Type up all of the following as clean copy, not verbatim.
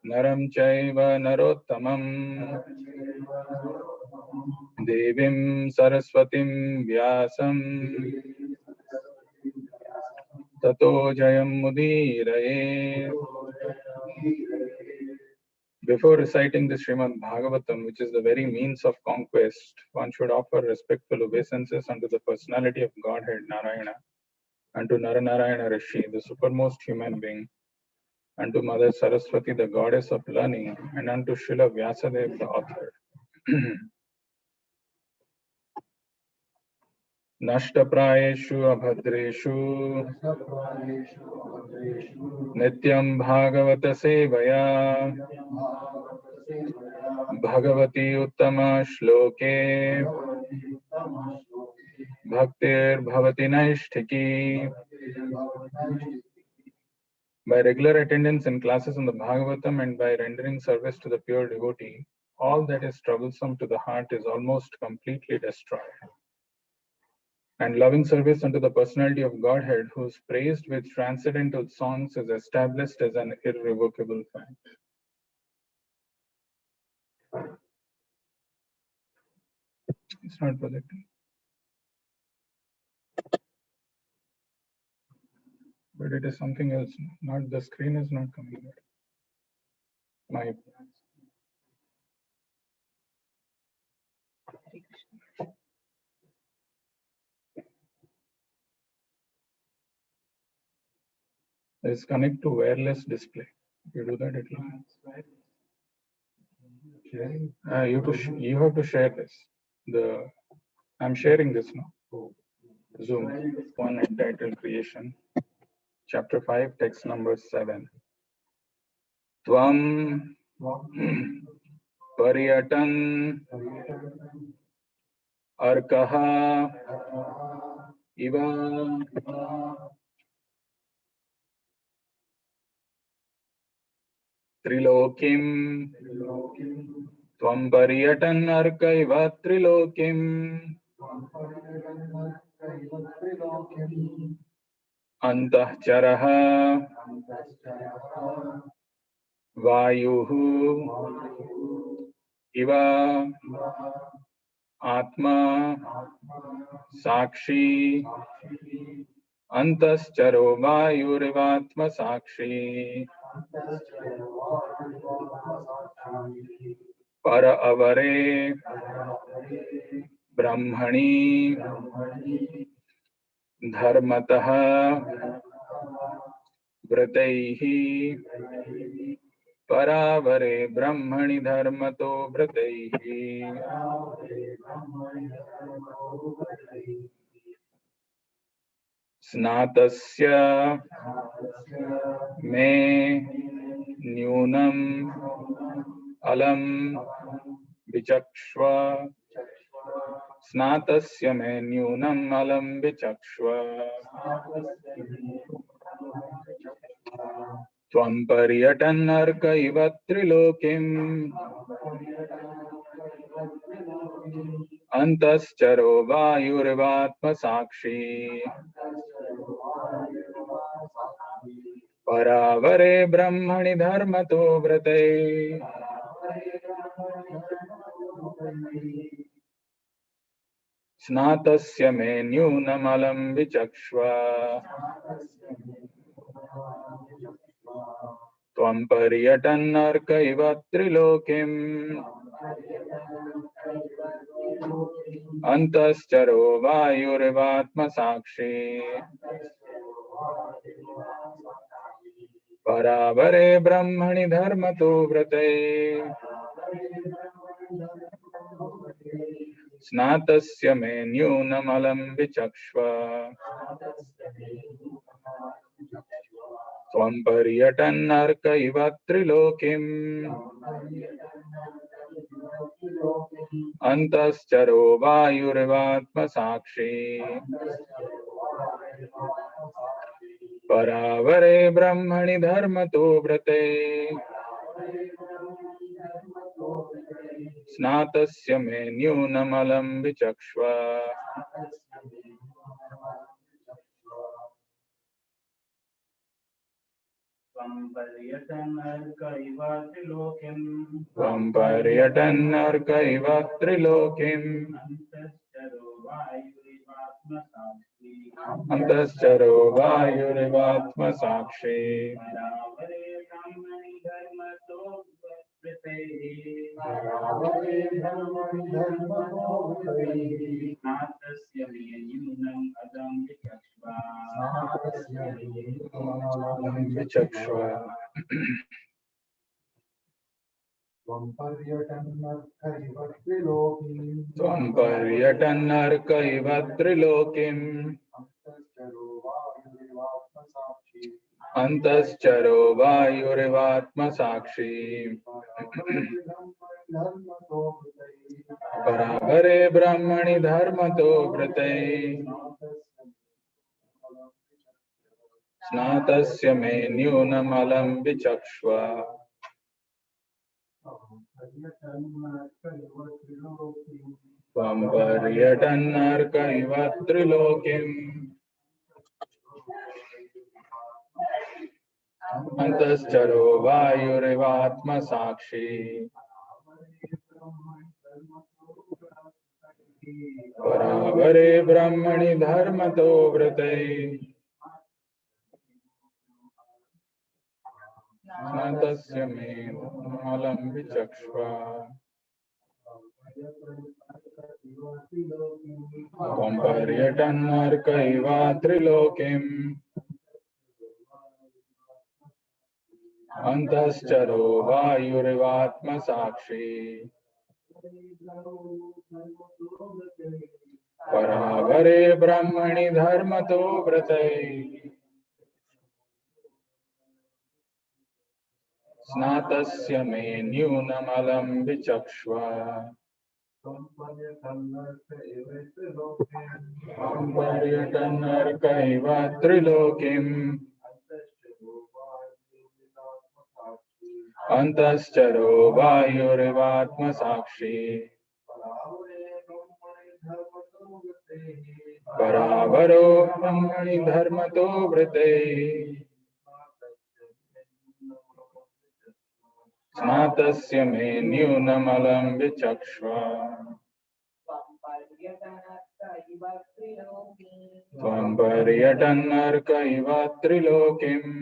नरं चैव नरोत्तमं देवीं सरस्वतीं व्यासं ततो जयमुदीरये. Before reciting the Srimad Bhagavatam, which is the very means of conquest, one should offer respectful obeisances unto the personality of Godhead Narayana, unto Naranarayana Rishi, the supermost human being, unto Mother Saraswati, the goddess of learning, and unto Srila Vyasadeva, the author. Nashtaprayeshu abhadreshu nityam bhagavata sevaya bhagavati uttama shloke bhaktir bhavati naishtiki. By regular attendance in classes on the Bhagavatam and by rendering service to the pure devotee, all that is troublesome to the heart is almost completely destroyed. And loving service unto the personality of Godhead, who is praised with transcendental songs, is established as an irrevocable fact. It's not projecting. But it is something else. Not the screen is not coming there. My Let's connect to wireless display. If you do that, it will. You have to share this. I'm sharing this now. Zoom. One entitled Creation. Chapter 5, text number 7. Tvam Paryatan Arkaha Iva Trilokim Tvam Paryatan Arka Iva Trilokim Antahcharaha Vayuhu Iva Atma Sakshi Antascharo Vayurivatma Sakshi Para Avare Brahmani Dharmataha Vrataihi Paravare Brahmani Dharmato Vrataihi. Snatasya me nyunam alam vichakshva. Snatasya me nyunam alam vichakshva. Tvam paryatan arka iva trilokim antascharo vayurivatma sakshi paravare brahmani dharmato vrate. Snatasya me nyunam alam vichakshva. Tvam paryatan arka iva trilokim antascharo vayurivatma sakshi paravare brahmani dharmato vrate. Snatasya me nyunam alam vichakshva. Tvam paryatan arka iva trilokim antascharo vayurivatma sakshi paravare brahmani dharmato vrate. Snatasya me nyunam alam vichakshva. त्वं पर्यटन्नर्क इव त्रिलोकीम् अन्तश्चरो वायुरिवात्मसाक्षी विचक्ष्व त्वं पर्यटन्नर्क इव त्रिलोकीम् अन्तश्चरो वायुरिवात्मसाक्षी परावरे ब्रह्मणि धर्मतो वृते स्नातस्य मे न्यूनमलं विचक्ष्व त्वं पर्यटन्नर्क इव त्रिलोकीम् अन्तश्चरो वायुरिवात्मसाक्षी परावरे ब्रह्मणि धर्मतो वृते स्नातस्य मे न्यूनमलं विचक्ष्व त्वं पर्यटन्नर्क इव त्रिलोकीम् अन्तश्चरो वायुरिवात्मसाक्षी परावरे ब्रह्मणि धर्मतो वृते स्नातस्य मे न्यूनमलं विचक्ष्व त्वं पर्यटन्नर्क इव त्रिलोकीम् अन्तश्चरो वायुरिवात्मसाक्षी परावरो ब्रह्मणि धर्मतो वृते स्नातस्य मे न्यूनमलं विचक्ष्व त्वं पर्यटन्नर्क इव त्रिलोकीम्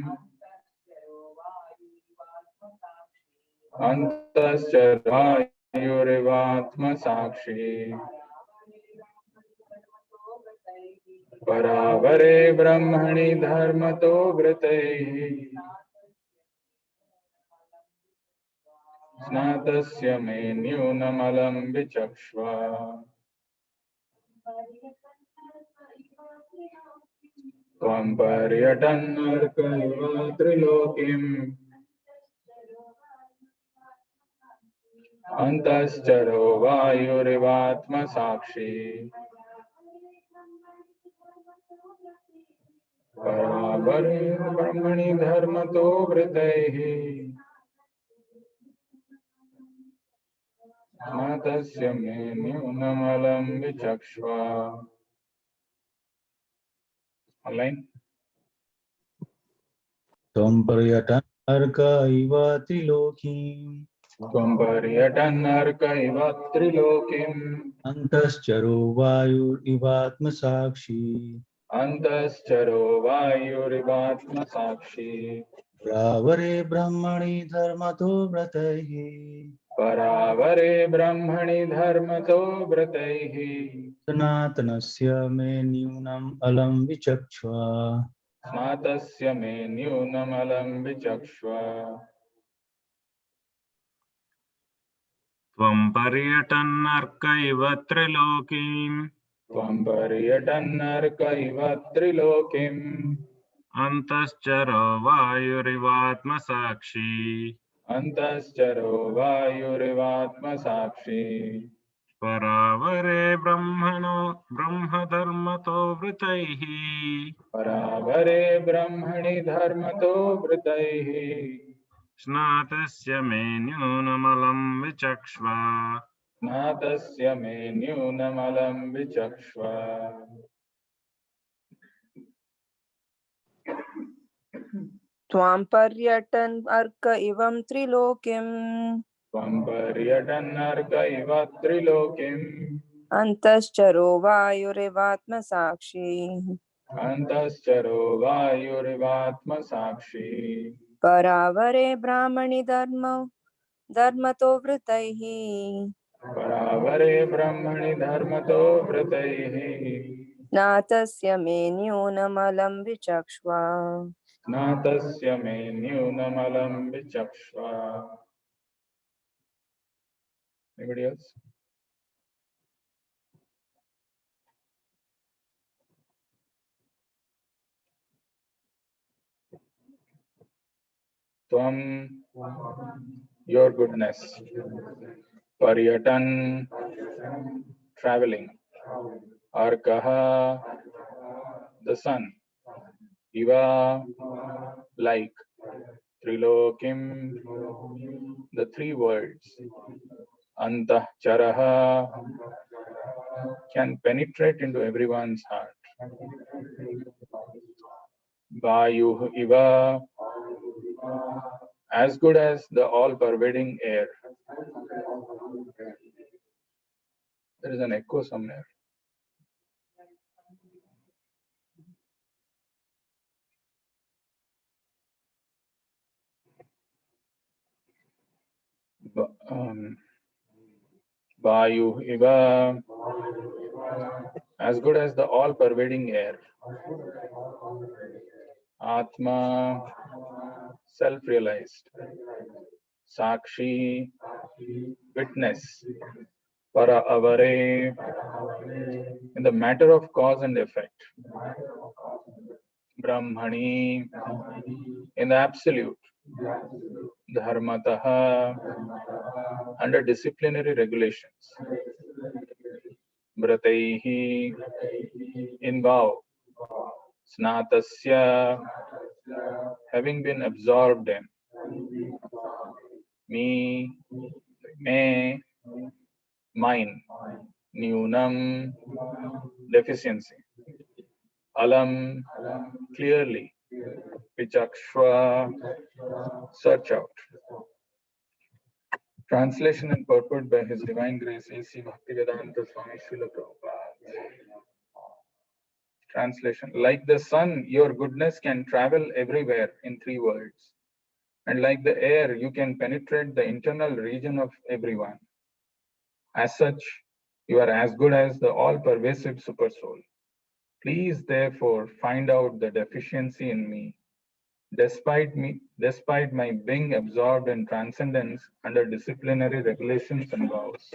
अन्तश्चरो वायुरिवात्मसाक्षी परावरे ब्रह्मणि धर्मतो वृते स्नातस्य मे न्यूनमलं विचक्ष्व त्वं पर्यटन्नर्क इव त्रिलोकीम् अन्तश्चरो वायुरिवात्मसाक्षी परावरे ब्रह्मणि धर्मतो वृते स्नातस्य मे न्यूनमलं विचक्ष्व ऑनलाइन त्वं पर्यटन्नर्क इव त्रिलोकीम् त्वं पर्यटन्नर्क इव त्रिलोकीम् अन्तश्चरो वायुरिवात्मसाक्षी अन्तश्चरो वायुरिवात्मसाक्षी परावरे ब्रह्मणि धर्मतो व्रतैः परावरे ब्रह्मणि धर्मतो व्रतैः सनातनस्य मे न्यूनम् अलं विचक्ष्व स्नातस्य मे न्यूनमलं विचक्ष्व त्वं पर्यटन्नर्क इव त्रिलोकीम् त्वं पर्यटन्नर्क इव त्रिलोकीम् अन्तश्चरो वायुरिवात्मसाक्षी अन्तश्चरो वायुरिवात्मसाक्षी परावरे ब्रह्मधर्मतो वृतैः परावरे ब्रह्मणि धर्मतो वृतैः स्नातस्य मे न्यूनमलं विचक्ष्व स्नातस्य मे न्यूनमलं विचक्ष्व त्वां पर्यटन् अर्क इवं त्रिलोकिम् Tvamparyatannarka iva trilokim अन्तश्चरो वायुरिवात्मसाक्षी antascharo vayurivatma sakshi परावरे ब्राह्मणि धर्मतो वृतैः paravare brahmani dharmato vrataihi नातस्य may न्यूनमलं विचक्ष्व natasya me nyunamalam vichakshva. Anybody else? Tvam, your goodness. Paryatan, traveling. Arkaha, the sun. Iva, like. Trilokim, the three worlds. Antah charaha, can penetrate into everyone's heart. Vayu iva, as good as the all-pervading air. There is an echo somewhere. Vayu iva, as good as the all-pervading air. Atma, self-realized. Sakshi, witness. Para avare, in the matter of cause and effect. Brahmani, in the absolute. Dharmataha, under disciplinary regulations. Vrataihi, in vow. Snatasya, having been absorbed in. Me, mine. Nyunam, deficiency. Alam, clearly. Vichakshva, search out. Translation and purport by His Divine Grace A.C. Bhaktivedanta Swami Srila Prabhupada. Translation. Like the sun, your goodness can travel everywhere in three worlds. And like the air, you can penetrate the internal region of everyone. As such, you are as good as the all-pervasive Supersoul. Please, therefore, find out the deficiency in me. Despite my being absorbed in transcendence under disciplinary regulations and vows.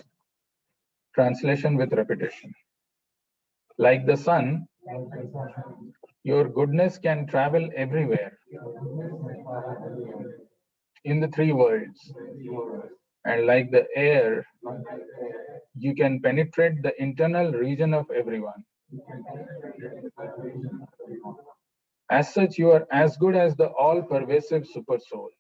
Translation with repetition. Like the sun, your goodness can travel everywhere in the three worlds. And like the air, you can penetrate the internal region of everyone. As such, you are as good as the all-pervasive Supersoul.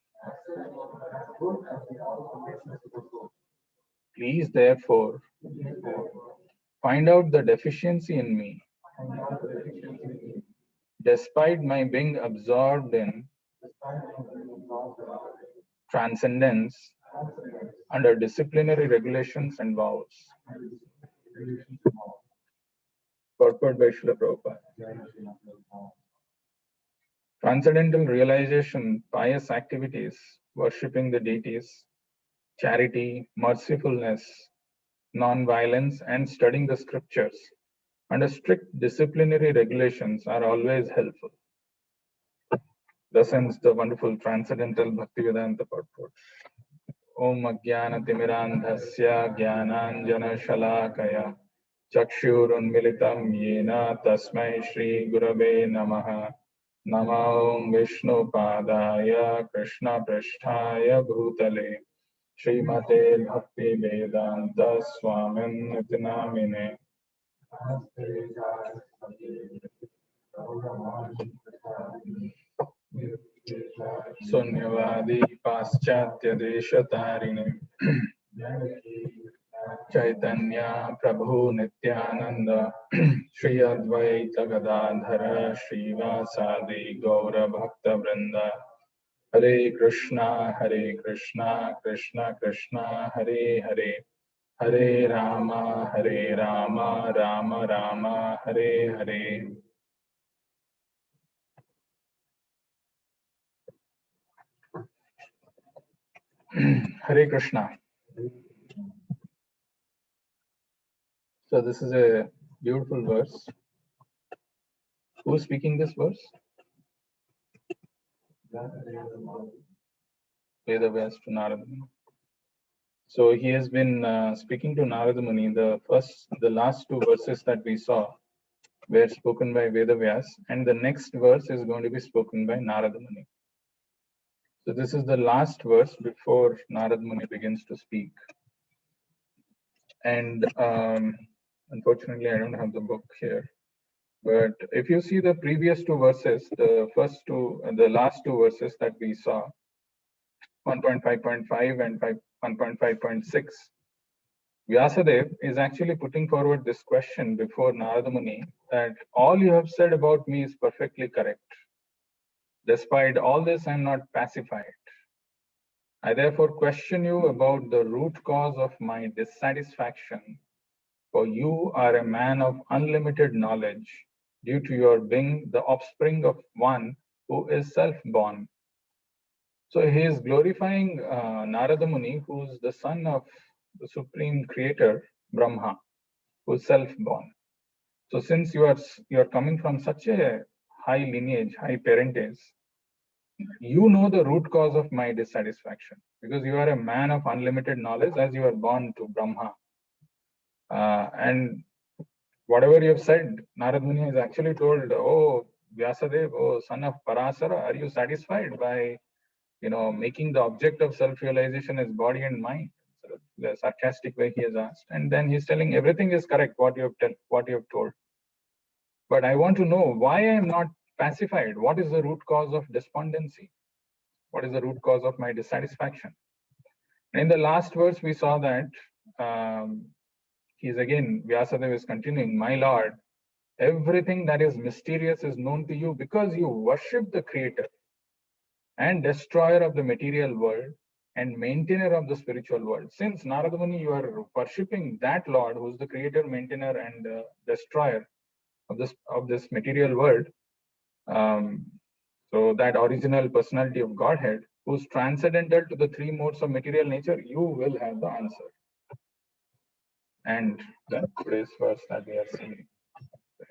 Please, therefore, find out the deficiency in me. Despite my being absorbed in transcendence under disciplinary regulations and vows. Purport by Srila Prabhupada. Transcendental realization, pious activities, worshipping the deities, charity, mercifulness, non-violence, and studying the scriptures under strict disciplinary regulations are always helpful. Thus ends the wonderful Transcendental Bhaktivedanta purport. Om Ajnana Timirandhasya Jnananjana Shalakaya Chakshurunmilitam Yena Tasmai Shri Gurave Namaha Namo Vishnu Padaya Krishna Pristhaya Bhutale Srimate Bhakti Vedanta Swamin Nitinamine Sunyavadi Paschatya Deshatarine Chaitanya Prabhu Nityananda Shri Advaita Gadadhara Srivasadi Gaura Bhakta Vrinda Hare Krishna, Krishna Krishna, Hare Hare, Hare Rama, Rama Rama, Hare Hare. Hare Krishna. So this is a beautiful verse. Who's speaking this verse? Vedavyas to Narada Muni. So he has been speaking to Narada Muni. The last two verses that we saw were spoken by Vedavyas, and the next verse is going to be spoken by Narada Muni. So this is the last verse before Narada Muni begins to speak. And unfortunately, I don't have the book here. But if you see the previous two verses, the last two verses that we saw, 1.5.5 and 1.5.6, Vyasadeva is actually putting forward this question before Narada Muni that all you have said about me is perfectly correct. Despite all this, I am not pacified. I therefore question you about the root cause of my dissatisfaction, for you are a man of unlimited knowledge due to your being the offspring of one who is self-born. So he is glorifying Narada Muni, who is the son of the supreme creator, Brahma, who is self-born. So since you are coming from such a high lineage, high parentage, you know the root cause of my dissatisfaction, because you are a man of unlimited knowledge as you are born to Brahma. And whatever you have said, Narad Muni has actually told, oh, Vyasadeva, oh, son of Parasara, are you satisfied by, making the object of self-realization as body and mind? So the sarcastic way he has asked. And then he's telling everything is correct, what you have told. But I want to know why I am not pacified. What is the root cause of despondency? What is the root cause of my dissatisfaction? In the last verse, we saw that Vyasadeva is continuing, my Lord, everything that is mysterious is known to you because you worship the creator and destroyer of the material world and maintainer of the spiritual world. Since Narada Muni, you are worshipping that Lord who is the creator, maintainer, and destroyer of this material world. So that original personality of Godhead, who's transcendental to the three modes of material nature, you will have the answer. And then today's verse that we are seeing,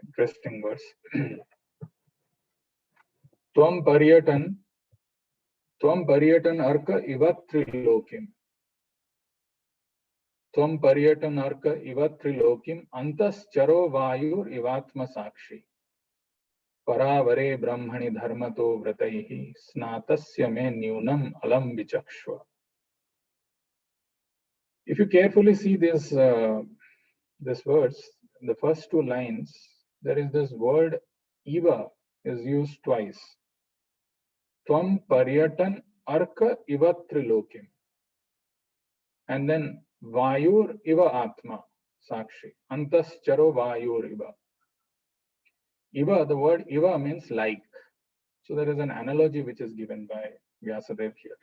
interesting verse. Tvam paryatan arka iva trilokim. Tvam paryatan arka iva trilokim antas charo vayur ivatma sakshi. Paravare brahmani dharmato vrataihi snatasya me nyunam alam vichakshva. If you carefully see this verse, the first two lines, there is this word iva is used twice. Tvam paryatan arka iva trilokim. And then vayur iva atma sakshi. Antas charo vayur iva. Iva, the word iva means like. So there is an analogy which is given by Vyasadeva here.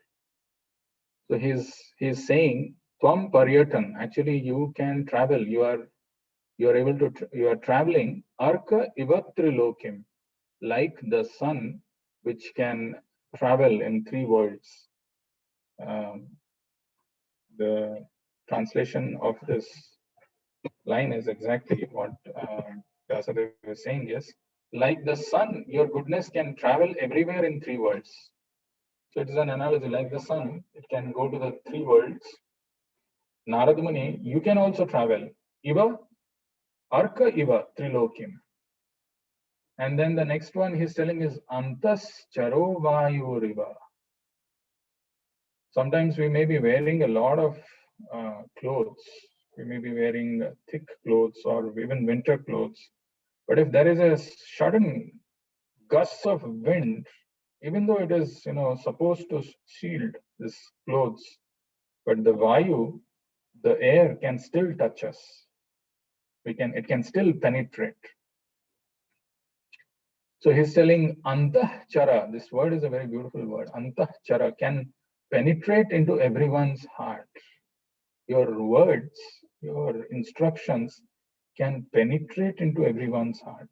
So he's saying Tvam paryatan. Actually, you can travel. You are traveling arka iva trilokim, like the sun, which can travel in three worlds. The translation of this line is exactly what Vyasadeva is saying. Yes, like the sun, your goodness can travel everywhere in three worlds. So it is an analogy, like the sun, it can go to the three worlds. Narada Muni, you can also travel. Iva, arka iva trilokim. And then the next one he's telling is antas charo vayuriva. Sometimes we may be wearing a lot of clothes. We may be wearing thick clothes or even winter clothes. But if there is a sudden gust of wind, even though it is supposed to shield this clothes, but the vayu, the air can still touch us. It can still penetrate. So he's telling antahchara, this word is a very beautiful word. Antahchara can penetrate into everyone's heart. Your words, your instructions can penetrate into everyone's heart.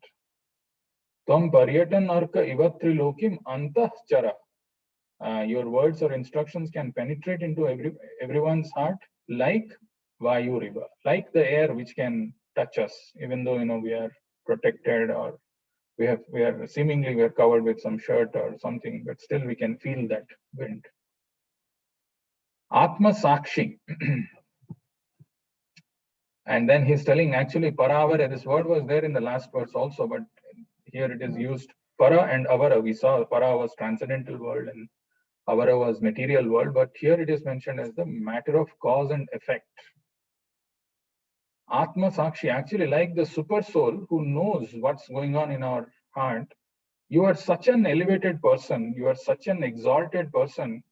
Tvam paryatan arka ivatri lokim antahchara. Your words or instructions can penetrate into everyone's heart like vayu riva, like the air which can touch us, even though we are protected, or we are seemingly covered with some shirt or something, but still we can feel that wind. Atma Sakshi. And then he's telling actually paravara, this word was there in the last verse also, but here it is used para and avara. We saw para was transcendental world and avara was material world, but here it is mentioned as the matter of cause and effect. Atma Sakshi, actually like the super soul who knows what's going on in our heart. You are such an elevated person, you are such an exalted person.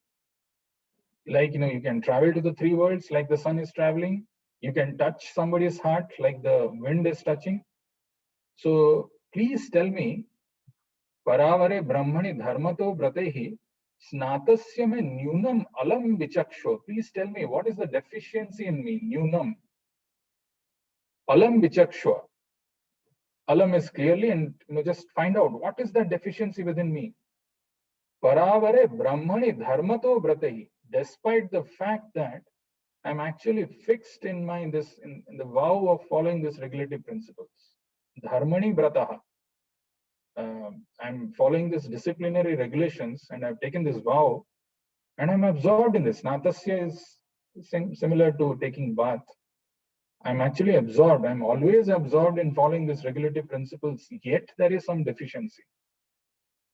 Like, you can travel to the three worlds like the sun is traveling. You can touch somebody's heart like the wind is touching. So please tell me, paravare brahmani dharmato bratehi snatasya me nyunam alam vichaksho. Please tell me, what is the deficiency in me? Nyunam alam vichaksho. Alam is clearly, and just find out what is that deficiency within me. Paravare brahmani dharmato bratehi. Despite the fact that I'm actually fixed in the vow of following these regulative principles. Dharmani brataha. I'm following these disciplinary regulations and I've taken this vow and I'm absorbed in this. Natasya is similar to taking bath. I'm actually absorbed. I'm always absorbed in following these regulative principles, yet there is some deficiency.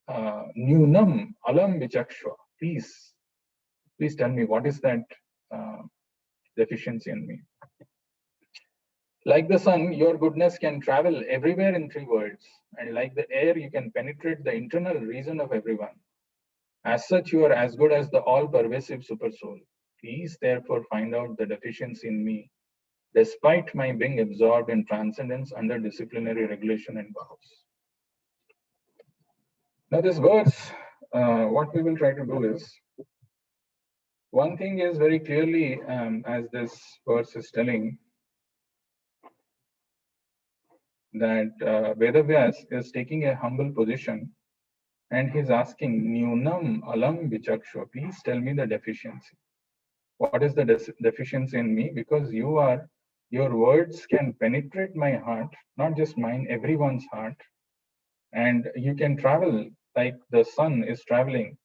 Nyunam alam vichakshva. Please tell me, what is that deficiency in me? Like the sun, your goodness can travel everywhere in three worlds, and like the air, you can penetrate the internal reason of everyone. As such, you are as good as the all-pervasive super soul. Please therefore find out the deficiency in me, despite my being absorbed in transcendence under disciplinary regulation and vows. Now this verse, what we will try to do is, one thing is very clearly, as this verse is telling, that Vedavyas is taking a humble position and he's asking, Nyunam alam vichaksha, please tell me the deficiency. What is the deficiency in me? Because your words can penetrate my heart, not just mine, everyone's heart. And you can travel like the sun is traveling,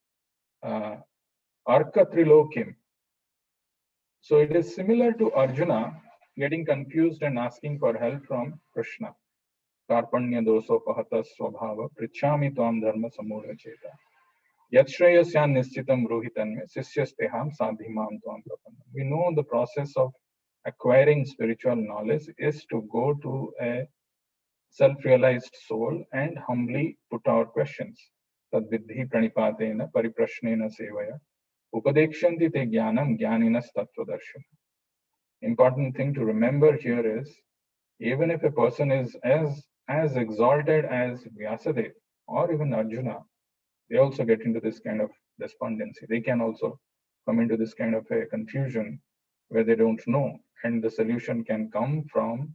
Arka Trilokim. So it is similar to Arjuna getting confused and asking for help from Krishna. Karpanya doso pahata swabhava prichami tvam dharma samudha cheta yatshreyasyam nischitam rohitan me sisyasteham sadhimam tvam prapannam. We know the process of acquiring spiritual knowledge is to go to a self-realized soul and humbly put our questions. Tad vidhi pranipatena pariprashnena sevaya upadekshanti te jnanam jnaninas tattvadarshana. Important thing to remember here is, even if a person is as exalted as Vyasadeva or even Arjuna, they also get into this kind of despondency. They can also come into this kind of a confusion where they don't know, and the solution can come from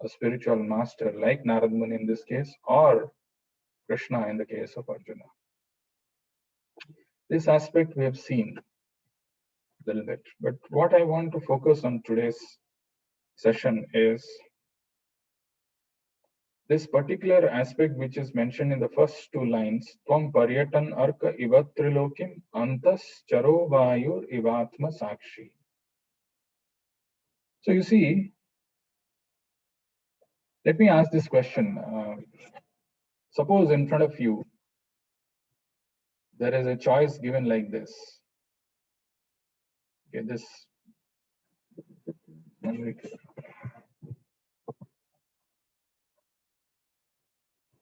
a spiritual master like Narad Muni in this case, or Krishna in the case of Arjuna. This aspect we have seen a little bit, but what I want to focus on today's session is this particular aspect which is mentioned in the first two lines, Tvam paryatan arka ivat trilokim antas charo vayur ivatma sakshi. So you see, let me ask this question. Suppose in front of you, there is a choice given like this. Okay, this.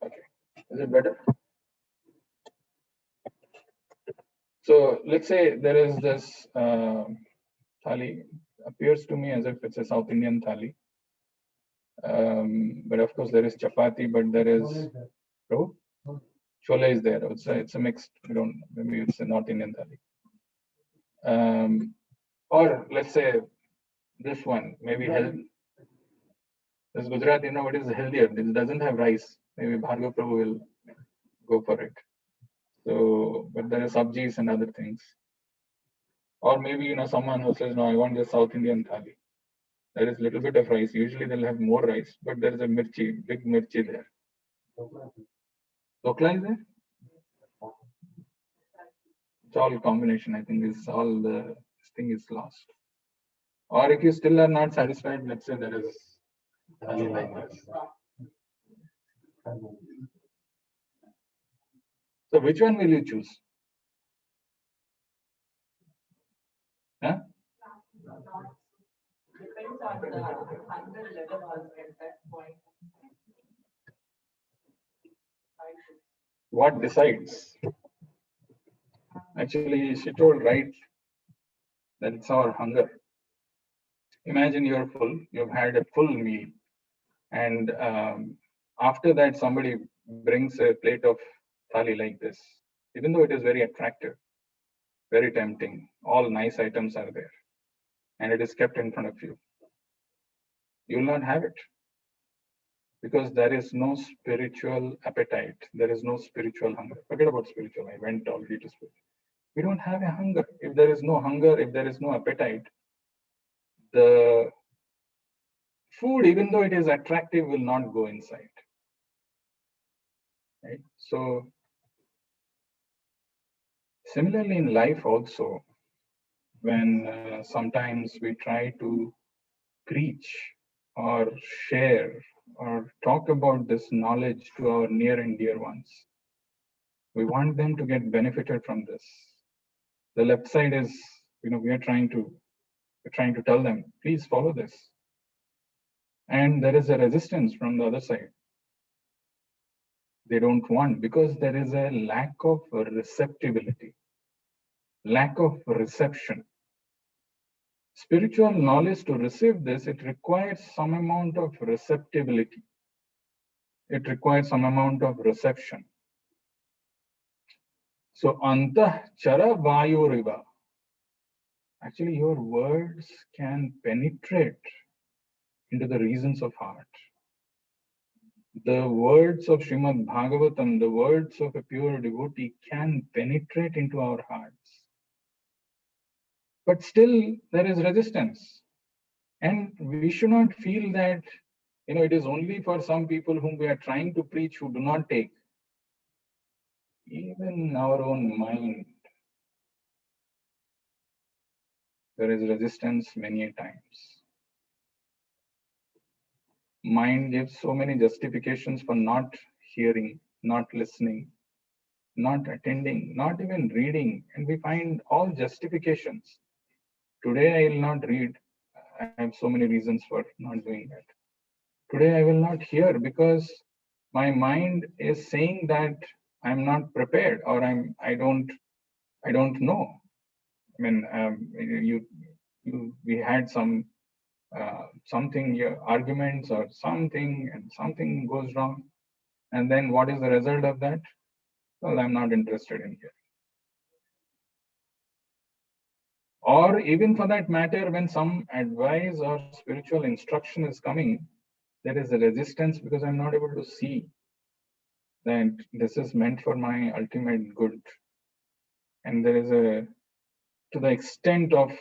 Okay, is it better? So let's say there is this thali, appears to me as if it's a South Indian thali. But of course there is chapati, but there is Chola is there. It's a mixed. We don't. Maybe it's a North Indian thali. Or let's say this one. Maybe health. This Gujarat, what is healthier? This doesn't have rice. Maybe Bhargav Prabhu will go for it. So, but there are sabjis and other things. Or maybe someone who says, no, I want the South Indian thali. There is little bit of rice. Usually they'll have more rice, but there is a mirchi, big mirchi there. Dokla is there? It's all combination. I think this all the thing is lost. Or if you still are not satisfied, let's say there is thali like this. So which one will you choose? Huh? Depends on the hunger level also at that point. What decides? Actually, she told right that it's our hunger. Imagine you're full, you've had a full meal, and after that somebody brings a plate of thali like this. Even though it is very attractive, very tempting, all nice items are there, and it is kept in front of you. You will not have it because there is no spiritual appetite. There is no spiritual hunger. Forget about spiritual. I went already to spiritual. We don't have a hunger. If there is no hunger, if there is no appetite, the food, even though it is attractive, will not go inside. Right? So similarly in life also, when sometimes we try to preach or share or talk about this knowledge to our near and dear ones, we want them to get benefited from this. The left side is, we're trying to tell them, please follow this. And there is a resistance from the other side. They don't want, because there is a lack of receptibility, lack of reception. Spiritual knowledge, to receive this, it requires some amount of receptibility. It requires some amount of reception. So, antah chara vayu riva. Actually, your words can penetrate into the reasons of heart. The words of Srimad Bhagavatam, the words of a pure devotee can penetrate into our hearts. But still, there is resistance. And we should not feel that, it is only for some people whom we are trying to preach who do not take. Even our own mind, there is resistance many a times. Mind gives so many justifications for not hearing, not listening, not attending, not even reading, and we find all justifications. Today I will not read. I have so many reasons for not doing that. Today I will not hear because my mind is saying that I'm not prepared or I don't know. I mean, we had some arguments or something, and something goes wrong, and then what is the result of that? Well, I'm not interested in hearing. Or even for that matter, when some advice or spiritual instruction is coming, there is a resistance because I'm not able to see that this is meant for my ultimate good. And there is to the extent of,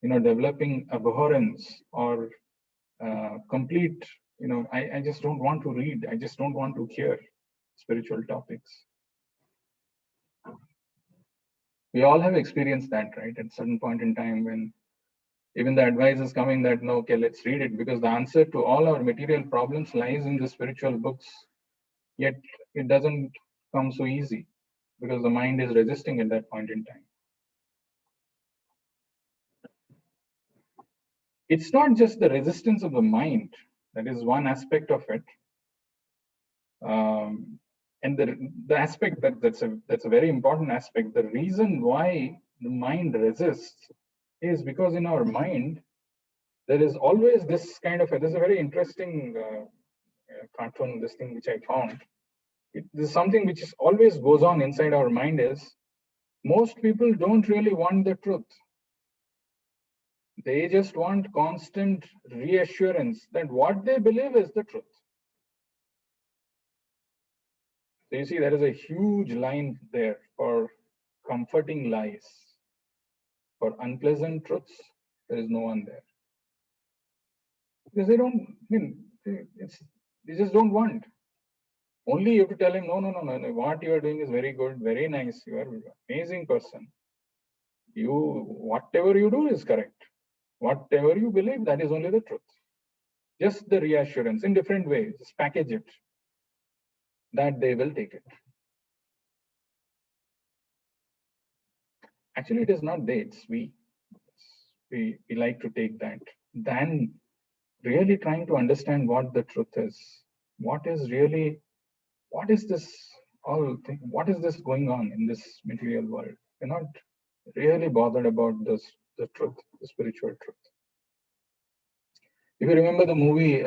developing abhorrence or complete, I just don't want to read. I just don't want to hear spiritual topics. We all have experienced that, right? At a certain point in time when even the advice is coming that, no, okay, let's read it because the answer to all our material problems lies in the spiritual books. Yet it doesn't come so easy because the mind is resisting at that point in time. It's not just the resistance of the mind. That is one aspect of it. And the aspect that's a very important aspect. The reason why the mind resists is because in our mind, there is always this kind of, there's a very interesting cartoon, this thing which I found. This is something which is always goes on inside our mind is most people don't really want the truth. They just want constant reassurance that what they believe is the truth. So you see, there is a huge line there for comforting lies. For unpleasant truths, there is no one there. Because they don't, they just don't want. Only you have to tell him, no, what you are doing is very good, very nice, you are an amazing person. Whatever you do is correct. Whatever you believe, that is only the truth. Just the reassurance in different ways, just package it, that they will take it. Actually, it is not they, it's we. We like to take that than really trying to understand what the truth is. What is this all thing? What is this going on in this material world? We're not really bothered about the truth, the spiritual truth. If you remember the movie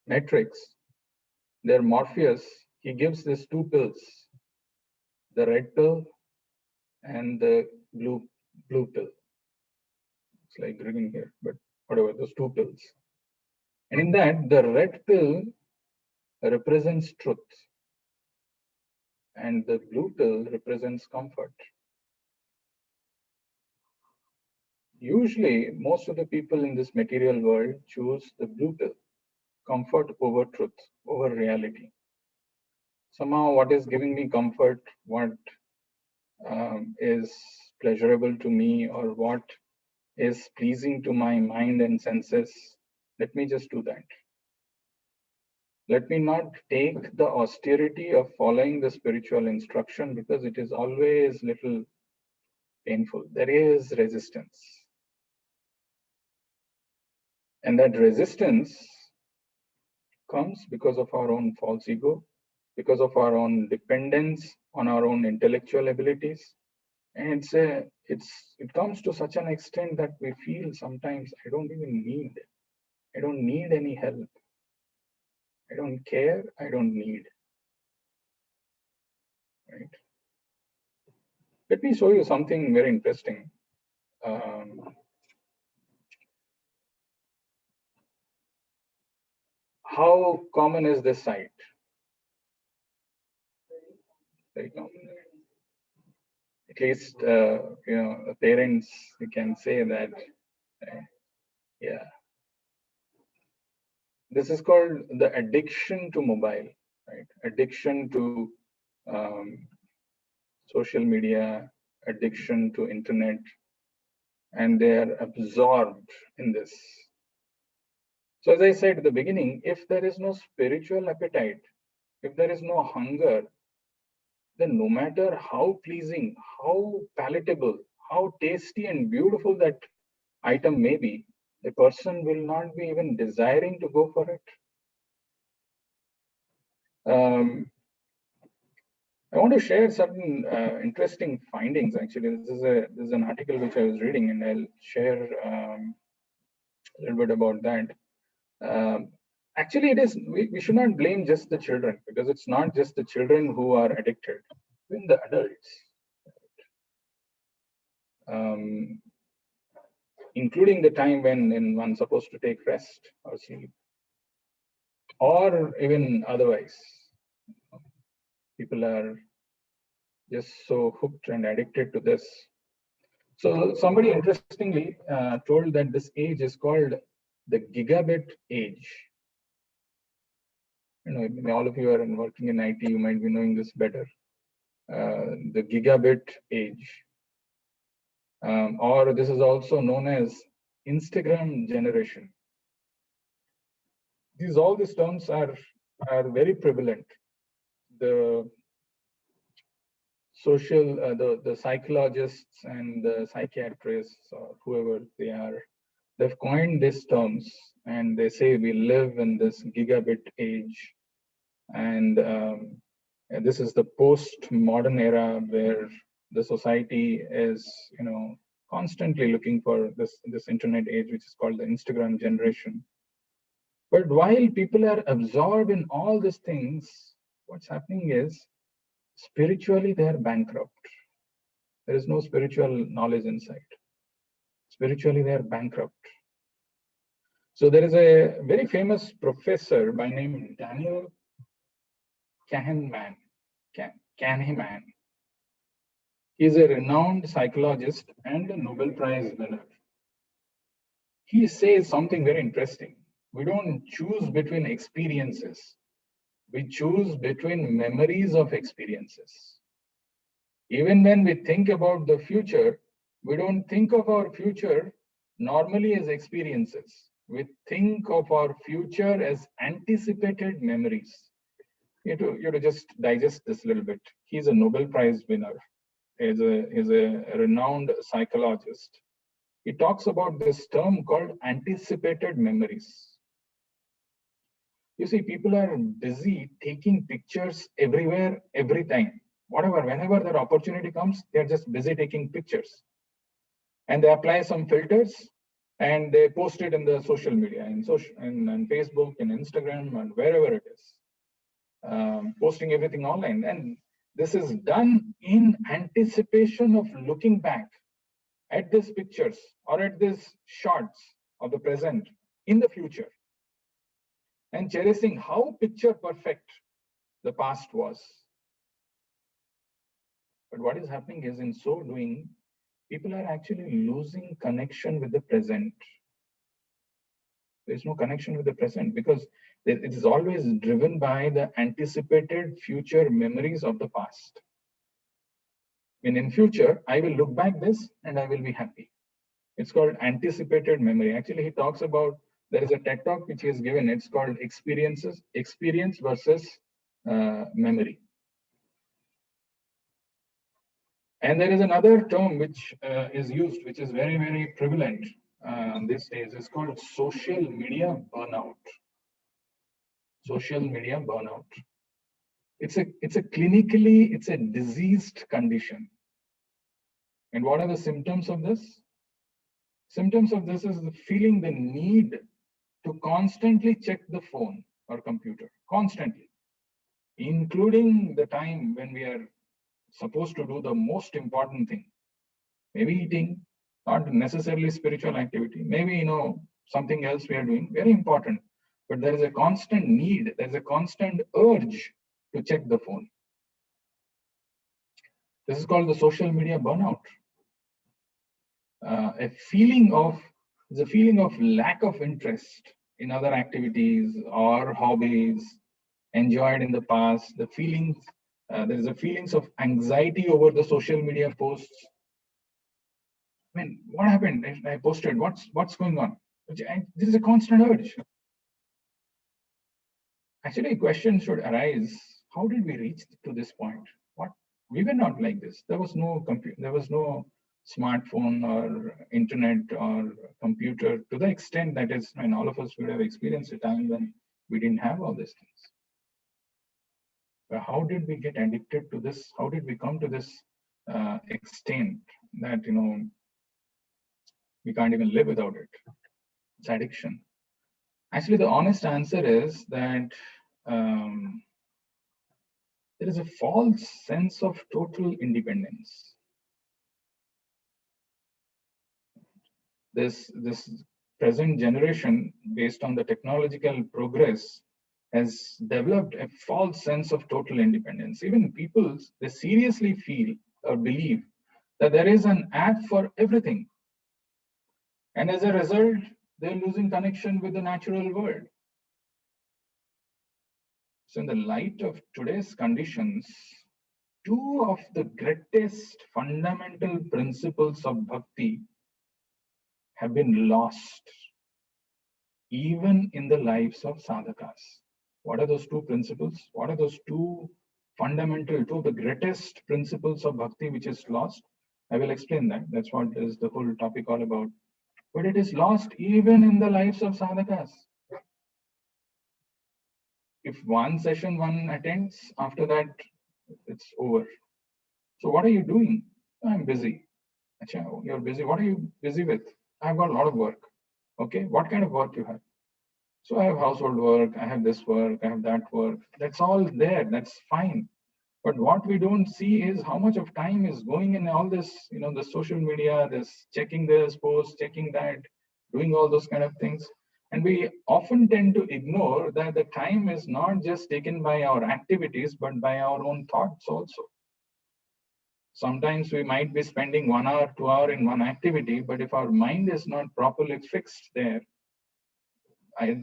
Matrix, there Morpheus, he gives these two pills, the red pill and the blue pill. It's like written here, but whatever, those two pills. And in that, the red pill represents truth and the blue pill represents comfort. Usually, most of the people in this material world choose the blue pill, comfort over truth, over reality. Somehow, what is giving me comfort, what is pleasurable to me, or what is pleasing to my mind and senses, let me just do that. Let me not take the austerity of following the spiritual instruction because it is always little painful. There is resistance. And that resistance comes because of our own false ego, because of our own dependence on our own intellectual abilities. And it comes to such an extent that we feel sometimes I don't need any help. I don't care, I don't need. Right? Let me show you something very interesting. How common is this sight? Very common. At least, parents, you can say that, yeah. This is called the addiction to mobile, right? Addiction to social media, addiction to internet, and they are absorbed in this. So as I said at the beginning, if there is no spiritual appetite, if there is no hunger, then no matter how pleasing, how palatable, how tasty and beautiful that item may be, the person will not be even desiring to go for it. I want to share certain interesting findings. Actually, this is an article which I was reading, and I'll share a little bit about that. Actually, it is we should not blame just the children, because it's not just the children who are addicted, even the adults, including the time when one's supposed to take rest or sleep, or even otherwise. People are just so hooked and addicted to this. So somebody interestingly told that this age is called the gigabit age. All of you are working in IT, you might be knowing this better. The gigabit age, or this is also known as Instagram generation. All these terms are very prevalent. The social, the psychologists and the psychiatrists or whoever they are, they've coined these terms, and they say we live in this gigabit age, and this is the post-modern era where the society is, constantly looking for this internet age, which is called the Instagram generation. But while people are absorbed in all these things, what's happening is spiritually they are bankrupt. There is no spiritual knowledge inside. Spiritually they are bankrupt. So there is a very famous professor by name Daniel Kahneman. Kahneman. He is a renowned psychologist and a Nobel Prize winner. He says something very interesting. We don't choose between experiences. We choose between memories of experiences. Even when we think about the future, we don't think of our future normally as experiences. We think of our future as anticipated memories. You have to just digest this a little bit. He's a Nobel Prize winner. He's a renowned psychologist. He talks about this term called anticipated memories. You see, people are busy taking pictures everywhere, every time. Whatever, whenever that opportunity comes, they're just busy taking pictures. And they apply some filters and they post it in the social media, in Facebook, in Instagram, and wherever it is. Posting everything online. And this is done in anticipation of looking back at these pictures or at these shots of the present in the future and cherishing how picture perfect the past was. But what is happening is, in so doing, people are actually losing connection with the present. There's no connection with the present because it is always driven by the anticipated future memories of the past. And in future, I will look back this and I will be happy. It's called anticipated memory. Actually, he talks about, there is a TED talk which he has given. It's called experience versus memory. And there is another term which is used, which is very, very prevalent these days. It's called social media burnout. Social media burnout. It's a diseased condition. And what are the symptoms of this? Symptoms of this is feeling the need to constantly check the phone or computer, constantly, including the time when we are supposed to do the most important thing. Maybe eating, not necessarily spiritual activity. Maybe, something else we are doing, very important. But there is a constant need, there's a constant urge to check the phone. This is called the social media burnout. A feeling of lack of interest in other activities or hobbies enjoyed in the past. The feelings, there's a feelings of anxiety over the social media posts. I mean, what happened? I posted. What's going on? This is a constant urge. Actually, a question should arise: how did we reach to this point? We were not like this. There was no there was no smartphone or internet or computer to the extent that is, and all of us would have experienced a time when we didn't have all these things. But how did we get addicted to this? How did we come to this extent that we can't even live without it? It's addiction. Actually, the honest answer is that there is a false sense of total independence. This present generation, based on the technological progress, has developed a false sense of total independence. Even people, they seriously feel or believe that there is an app for everything. And as a result, they're losing connection with the natural world. So in the light of today's conditions, two of the greatest fundamental principles of bhakti have been lost, even in the lives of sadhakas. What are those two principles? What are those two of the greatest principles of bhakti which is lost? I will explain that. That's what is the whole topic all about. But it is lost even in the lives of sadhakas. If one session one attends, after that, it's over. So what are you doing? I'm busy. You're busy. What are you busy with? I've got a lot of work. Okay, what kind of work you have? So I have household work, I have this work, I have that work. That's all there. That's fine. But what we don't see is how much of time is going in all this, the social media, this checking this post, checking that, doing all those kind of things. And we often tend to ignore that the time is not just taken by our activities, but by our own thoughts also. Sometimes we might be spending 1 hour, 2 hours in one activity, but if our mind is not properly fixed there,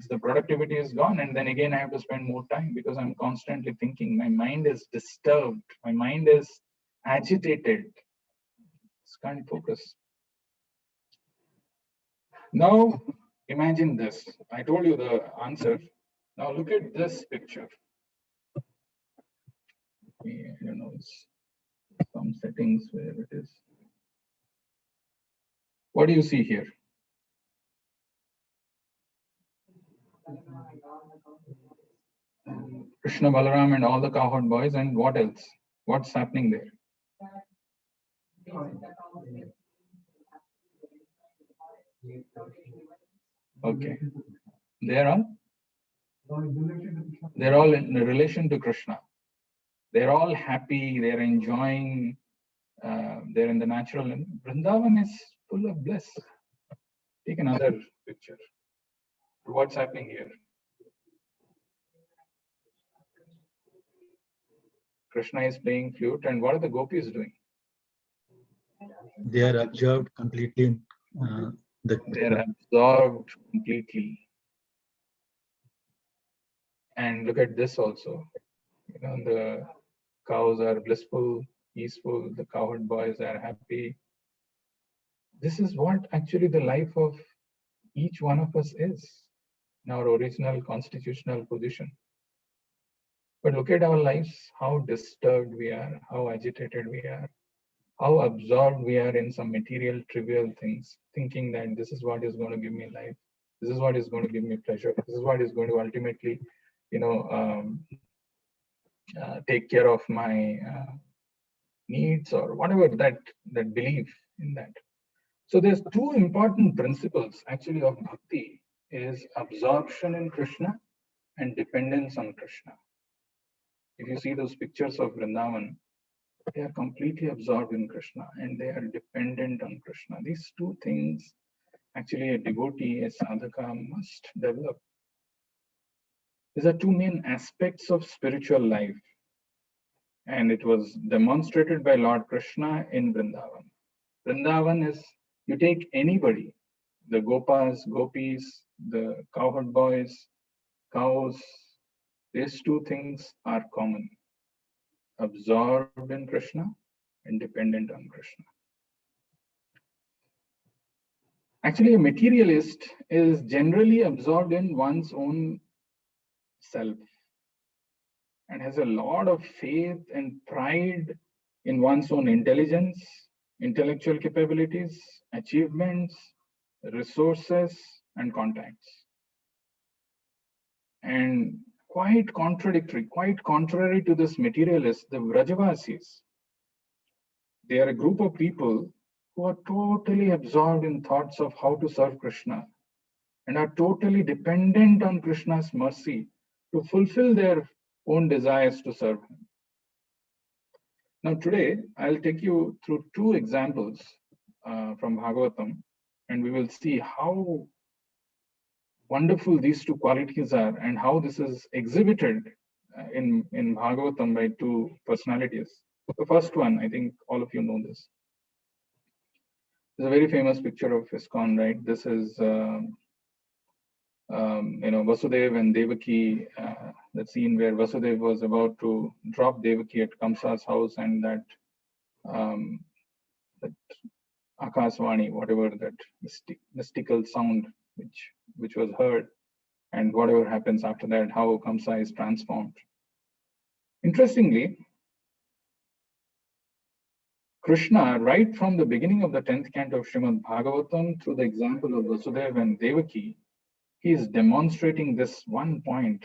the productivity is gone, and then again I have to spend more time because I'm constantly thinking. My mind is disturbed, my mind is agitated, just can't focus. Now imagine this. I told you the answer. Now look at this picture. I don't know, it's some settings where it is. What do you see here? Krishna, Balaram, and all the cowherd boys, and what else? What's happening there? Okay. They're all in relation to Krishna. They're all happy, they're enjoying, they're in the natural. Vrindavan is full of bliss. Take another picture. What's happening here? Krishna is playing flute, and what are the gopis doing? They are absorbed completely in They're absorbed completely. And look at this also. The cows are blissful, peaceful, the cowherd boys are happy. This is what actually the life of each one of us is in our original constitutional position. But look at our lives, how disturbed we are, how agitated we are, how absorbed we are in some material, trivial things, thinking that this is what is going to give me life, this is what is going to give me pleasure, this is what is going to ultimately, take care of my needs, or whatever that belief in that. So there's two important principles actually of bhakti, is absorption in Krishna and dependence on Krishna. If you see those pictures of Vrindavan, they are completely absorbed in Krishna and they are dependent on Krishna. These two things actually a devotee, a sadhaka must develop. These are two main aspects of spiritual life. And it was demonstrated by Lord Krishna in Vrindavan. Vrindavan is, you take anybody, the gopas, gopis, the cowherd boys, cows, these two things are common. Absorbed in Krishna and dependent on Krishna. Actually, a materialist is generally absorbed in one's own self and has a lot of faith and pride in one's own intelligence, intellectual capabilities, achievements, resources, and contacts. And quite contradictory, quite contrary to this materialist, the Vrajavasis, they are a group of people who are totally absorbed in thoughts of how to serve Krishna and are totally dependent on Krishna's mercy to fulfill their own desires to serve him. Now today, I'll take you through two examples from Bhagavatam, and we will see how wonderful these two qualities are and how this is exhibited in Bhagavatam by two personalities. The first one, I think all of you know this. There's a very famous picture of ISKCON, right? This is Vasudeva and Devaki, the scene where Vasudeva was about to drop Devaki at Kamsa's house, and that Akasvani, whatever that mystical sound which was heard, and whatever happens after that, how Kamsa is transformed. Interestingly, Krishna, right from the beginning of the 10th canto of Srimad Bhagavatam, through the example of Vasudeva and Devaki, he is demonstrating this one point,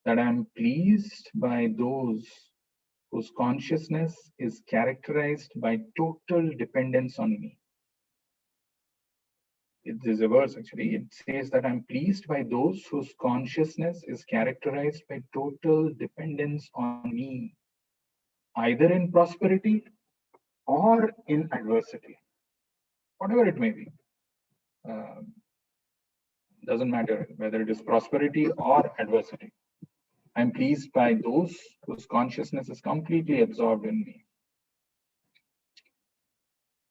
that I am pleased by those whose consciousness is characterized by total dependence on me. it is a verse actually. It says that I'm pleased by those whose consciousness is characterized by total dependence on me, either in prosperity or in adversity, whatever it may be. Doesn't matter whether it is prosperity or adversity. I'm pleased by those whose consciousness is completely absorbed in me.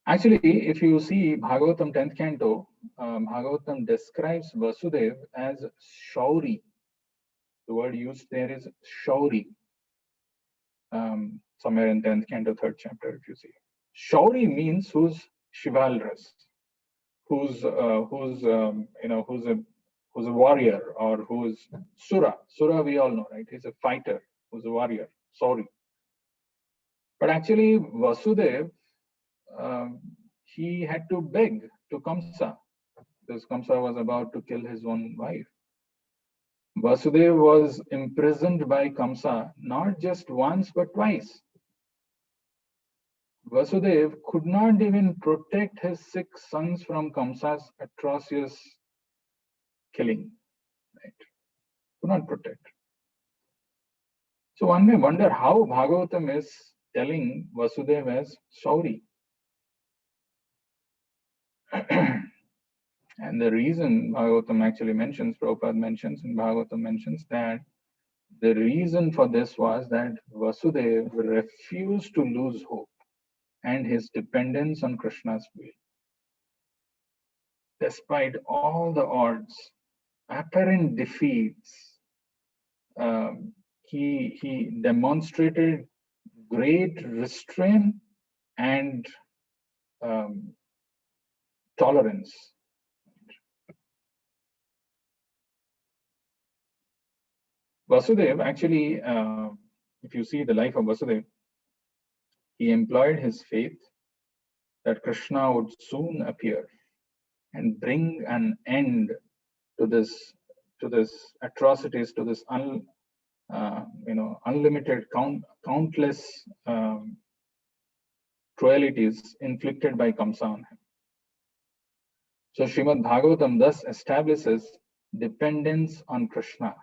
Actually, if you see Bhagavatam 10th canto, Bhagavatam describes Vasudev as Shauri. The word used there is Shauri. Somewhere in 10th canto, 3rd chapter, if you see. Shauri means who's chivalrous, who's a warrior, or who's Sura. Sura we all know, right? He's a fighter, who's a warrior. Sorry. But actually, Vasudev, he had to beg to Kamsa, because Kamsa was about to kill his own wife. Vasudev was imprisoned by Kamsa not just once but twice. Vasudev could not even protect his 6 sons from Kamsa's atrocious killing. Right? Could not protect. So one may wonder how Bhagavatam is telling Vasudev as Shauri. And the reason Bhagavatam actually mentions, Prabhupada mentions, and Bhagavatam mentions that the reason for this was that Vasudev refused to lose hope and his dependence on Krishna's will. Despite all the odds, apparent defeats, he demonstrated great restraint and tolerance. Vasudev actually, if you see the life of Vasudev, he employed his faith that Krishna would soon appear and bring an end to this atrocities, to this unlimited, countless cruelties inflicted by Kamsa on him. So Srimad Bhagavatam thus establishes dependence on Krishna,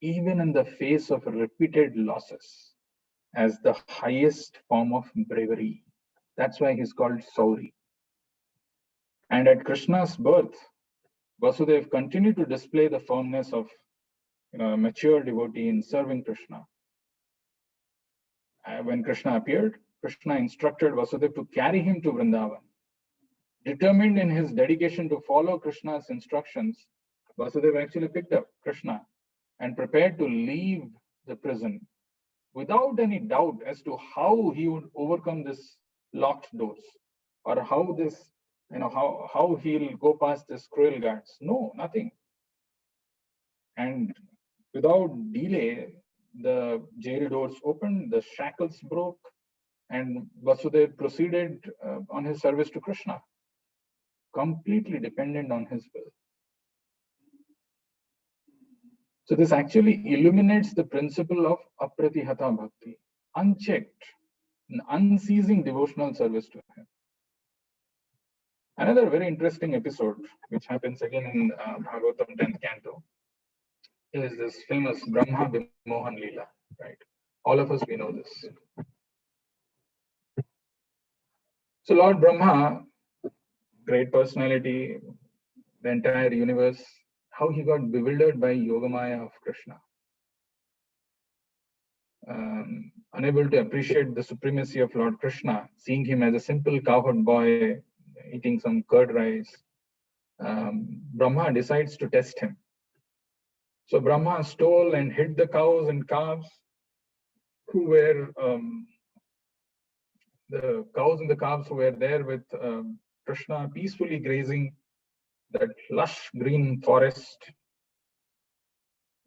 even in the face of repeated losses, as the highest form of bravery. That's why he's called Sauri. And at Krishna's birth, Vasudev continued to display the firmness of a mature devotee in serving Krishna. When Krishna appeared, Krishna instructed Vasudev to carry him to Vrindavan. Determined in his dedication to follow Krishna's instructions, Vasudev actually picked up Krishna and prepared to leave the prison without any doubt as to how he would overcome this locked doors, or how this, how he'll go past this cruel guards. No, nothing. And without delay, the jail doors opened, the shackles broke, and Vasudev proceeded on his service to Krishna, completely dependent on his will. So this actually illuminates the principle of apratihata bhakti, unchecked, an unceasing devotional service to him. Another very interesting episode, which happens again in Bhagavatam 10th canto, is this famous Brahma Vimohan Leela, right? All of us, we know this. So Lord Brahma, great personality, the entire universe, how he got bewildered by Yogamaya of Krishna. Unable to appreciate the supremacy of Lord Krishna, seeing him as a simple cowherd boy eating some curd rice, Brahma decides to test him. So Brahma stole and hid the cows and calves who were, the cows and the calves who were there with Krishna peacefully grazing that lush green forest.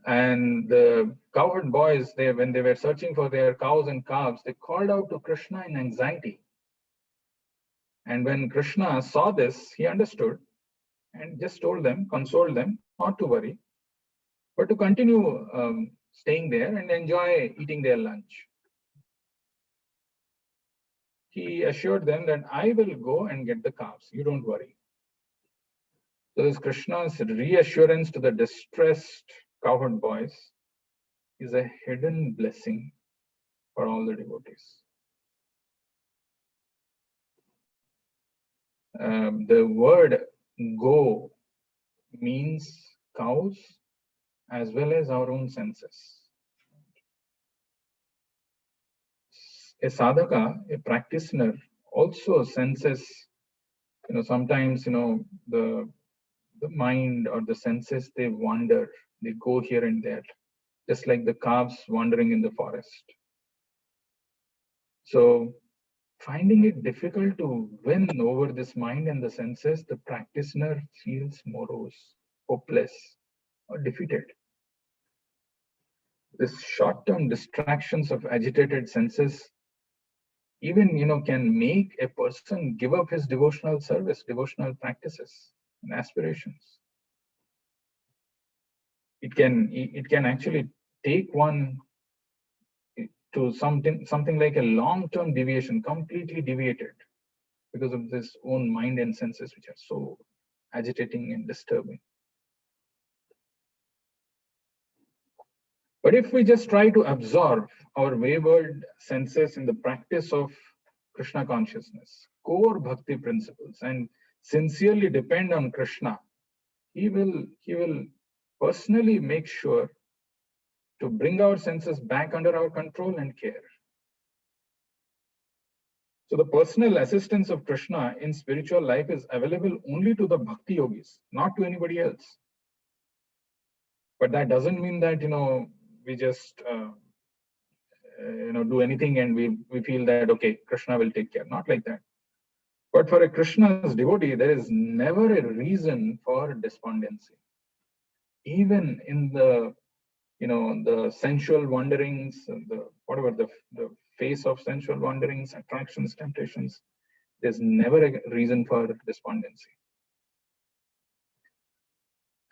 And the cowherd boys, when they were searching for their cows and calves, they called out to Krishna in anxiety. And when Krishna saw this, he understood and just told them, consoled them, not to worry, but to continue staying there and enjoy eating their lunch. He assured them that I will go and get the calves, you don't worry. So this Krishna's reassurance to the distressed cowherd boys is a hidden blessing for all the devotees. The word go means cows as well as our own senses. A sadhaka, a practitioner, also senses, sometimes, the mind or the senses, they wander, they go here and there, just like the calves wandering in the forest. So finding it difficult to win over this mind and the senses, the practitioner feels morose, hopeless, or defeated. This short-term distractions of agitated senses even, can make a person give up his devotional service, devotional practices and aspirations. It can actually take one to something like a long-term deviation, completely deviated because of this own mind and senses, which are so agitating and disturbing. But if we just try to absorb our wayward senses in the practice of Krishna consciousness, core bhakti principles, and sincerely depend on Krishna, he will personally make sure to bring our senses back under our control and care. So the personal assistance of Krishna in spiritual life is available only to the bhakti yogis, not to anybody else. But that doesn't mean that, we just, do anything and we feel that, okay, Krishna will take care. Not like that. But for a Krishna's devotee, there is never a reason for despondency. Even in the, the sensual wanderings, the face of sensual wanderings, attractions, temptations, there's never a reason for despondency.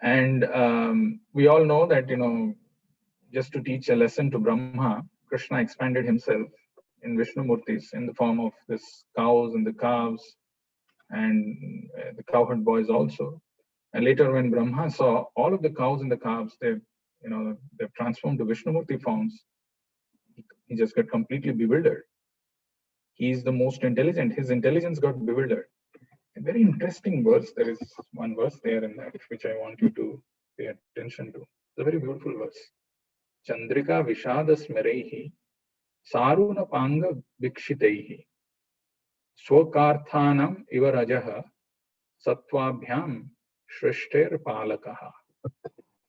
And we all know that, just to teach a lesson to Brahma, Krishna expanded himself in Vishnu Murtis in the form of this cows and the calves and the cowherd boys also. And later when Brahma saw all of the cows and the calves, they've transformed to Vishnu Murti forms, he just got completely bewildered. He's the most intelligent. His intelligence got bewildered. A very interesting verse. There is one verse there in that which I want you to pay attention to. It's a very beautiful verse. Chandrika Vishada Smerehi Saruna Panga Vikshitehi Swakarthanam Iva Rajaha Satvabhyam Shrishter Palakaha.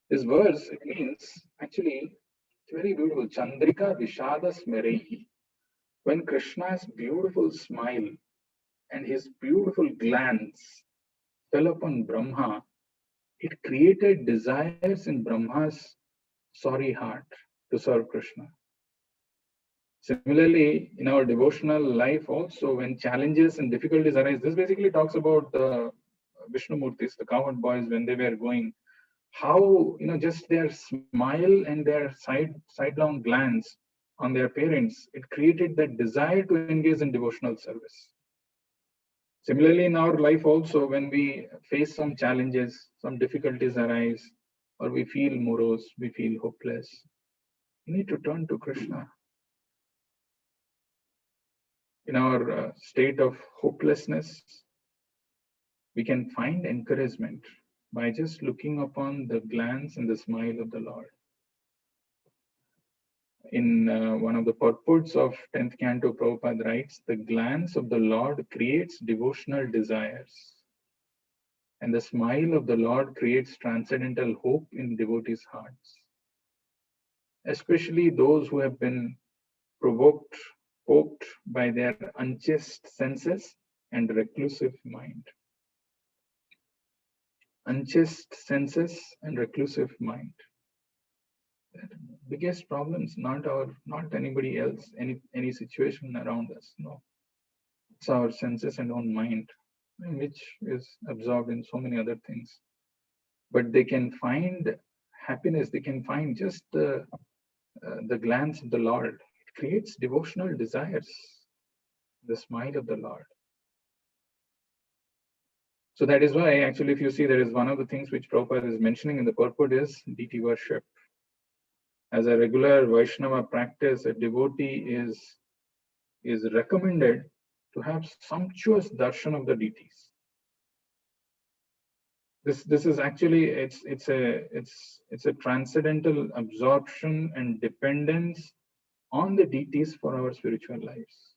This verse, it means, actually, it's very beautiful. Chandrika Vishada Smerehi. When Krishna's beautiful smile and his beautiful glance fell upon Brahma, it created desires in Brahma's sorry heart to serve Krishna. Similarly, in our devotional life also, when challenges and difficulties arise, this basically talks about the Vishnu Murtis, the cowherd boys, when they were going, how, just their smile and their sidelong glance on their parents, it created that desire to engage in devotional service. Similarly, in our life also, when we face some challenges, some difficulties arise, or we feel morose, we feel hopeless, we need to turn to Krishna. In our state of hopelessness, we can find encouragement by just looking upon the glance and the smile of the Lord. In one of the purports of 10th Canto, Prabhupada writes, the glance of the Lord creates devotional desires, and the smile of the Lord creates transcendental hope in devotees' hearts, especially those who have been poked by their unchaste senses and reclusive mind. Unchaste senses and reclusive mind. Biggest problems, not anybody else, any situation around us. No, it's our senses and own mind, which is absorbed in so many other things. But they can find happiness. They can find just the glance of the Lord. It creates devotional desires. The smile of the Lord. So that is why, actually, if you see, there is one of the things which Prabhupada is mentioning in the purport is deity worship. As a regular Vaishnava practice, a devotee is recommended to have sumptuous darshan of the deities. This is actually it's a transcendental absorption and dependence on the deities for our spiritual lives.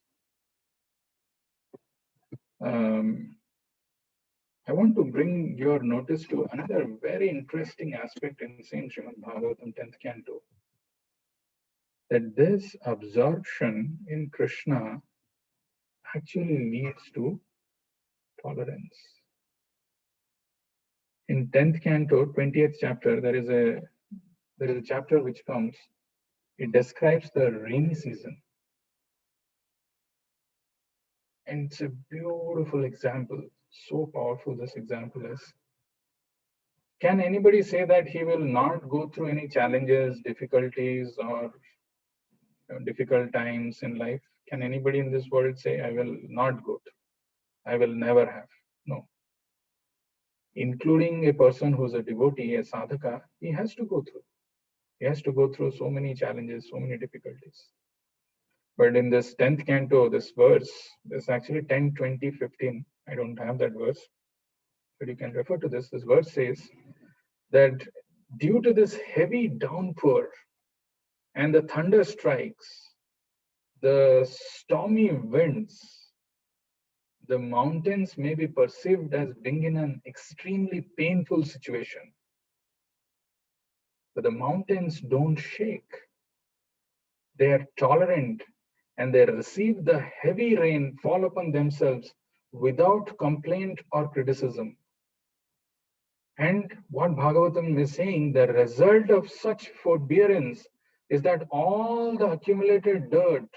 I want to bring your notice to another very interesting aspect in Saint Srimad Bhagavatam 10th Canto. That this absorption in Krishna actually leads to tolerance. In 10th Canto, 20th chapter, there is a chapter which comes. It describes the rainy season. And it's a beautiful example. So powerful this example is. Can anybody say that he will not go through any challenges, difficulties, or difficult times in life? Can anybody in this world say, I will not go through? I will never have? No. Including a person who's a devotee, a sadhaka, he has to go through. He has to go through so many challenges, so many difficulties. But in this 10th canto, this verse, this actually 10, 20, 15. I don't have that verse, but you can refer to this. This verse says that due to this heavy downpour and the thunder strikes, the stormy winds, the mountains may be perceived as being in an extremely painful situation. But the mountains don't shake. They are tolerant and they receive the heavy rain fall upon themselves without complaint or criticism. And what Bhagavatam is saying, the result of such forbearance is that all the accumulated dirt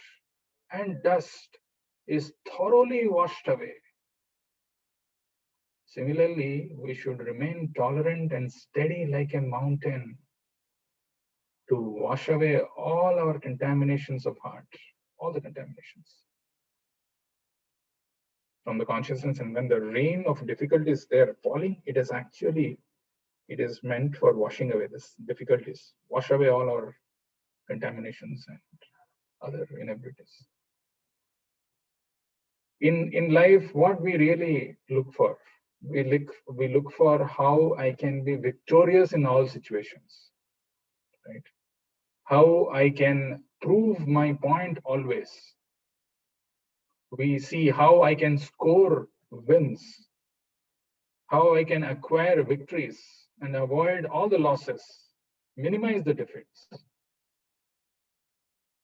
and dust is thoroughly washed away. Similarly, we should remain tolerant and steady like a mountain to wash away all our contaminations of heart, all the contaminations from the consciousness. And when the rain of difficulties there falling, it is meant for washing away these difficulties, wash away all our contaminations and other inabilities. In life, what we really look for, we look for how I can be victorious in all situations, right? How I can prove my point always. We see how I can score wins, how I can acquire victories and avoid all the losses, minimize the defeats.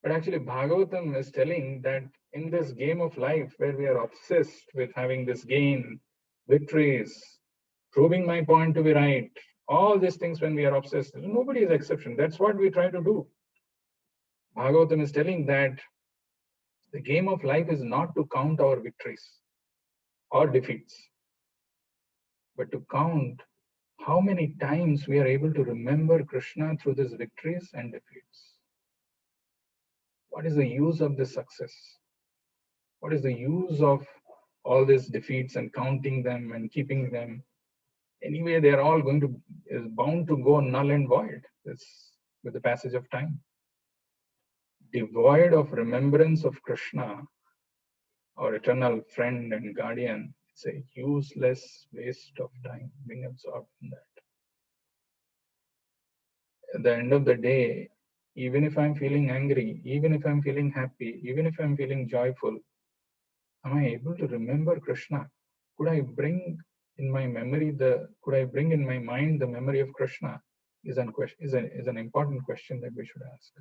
But actually, Bhagavatam is telling that in this game of life where we are obsessed with having this gain, victories, proving my point to be right, all these things when we are obsessed, nobody is exception. That's what we try to do. Bhagavatam is telling that the game of life is not to count our victories or defeats, but to count how many times we are able to remember Krishna through these victories and defeats. What is the use of this success? What is the use of all these defeats and counting them and keeping them? Anyway, they are all is bound to go null and void with the passage of time. Devoid of remembrance of Krishna, our eternal friend and guardian, it's a useless waste of time being absorbed in that. At the end of the day, even if I'm feeling angry, even if I'm feeling happy, even if I'm feeling joyful, am I able to remember Krishna? Could I bring in my memory could I bring in my mind the memory of Krishna? Is an important question that we should ask.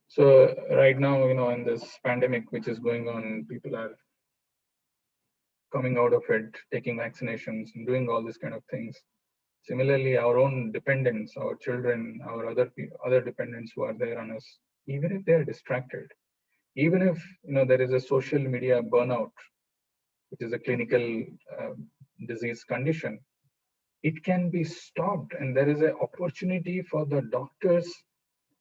So right now, in this pandemic which is going on, people are coming out of it, taking vaccinations and doing all these kind of things. Similarly, our own dependents, our children, our other dependents who are there on us, even if they are distracted, even if there is a social media burnout, which is a clinical disease condition, it can be stopped, and there is an opportunity for the doctors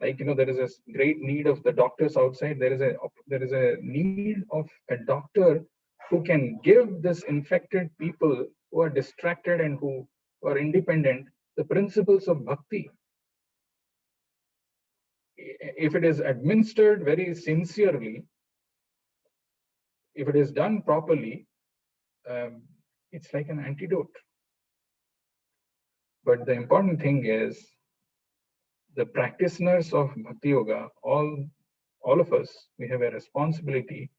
Like, there is a great need of the doctors outside. There is a need of a doctor who can give this infected people who are distracted and who are independent the principles of bhakti. If it is administered very sincerely, if it is done properly, it's like an antidote. But the important thing is the practitioners of bhakti yoga, all of us, we have a responsibility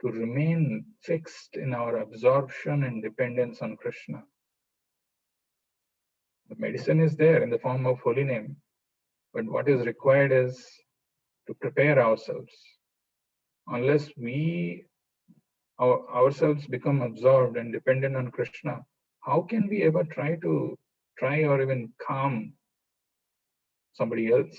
to remain fixed in our absorption and dependence on Krishna. The medicine is there in the form of holy name, but what is required is to prepare ourselves. Unless we ourselves become absorbed and dependent on Krishna, how can we ever try or even calm somebody else?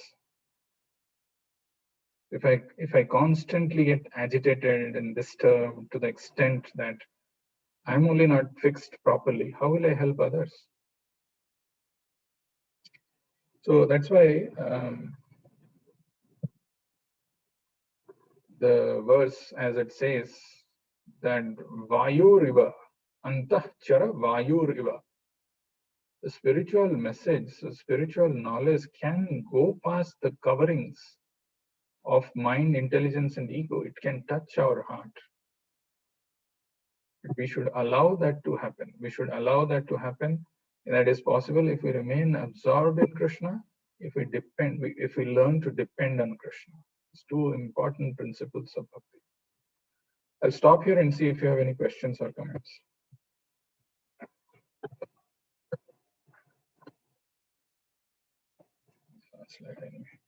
If I constantly get agitated and disturbed to the extent that I'm only not fixed properly, how will I help others? So that's why the verse, as it says, that Vayuriva, Antahchara Vayuriva. The spiritual message, the spiritual knowledge can go past the coverings of mind, intelligence, and ego. It can touch our heart. We should allow that to happen. We should allow that to happen. That is possible if we remain absorbed in Krishna, if we learn to depend on Krishna. It's two important principles of bhakti. I'll stop here and see if you have any questions or comments. Slide anyway.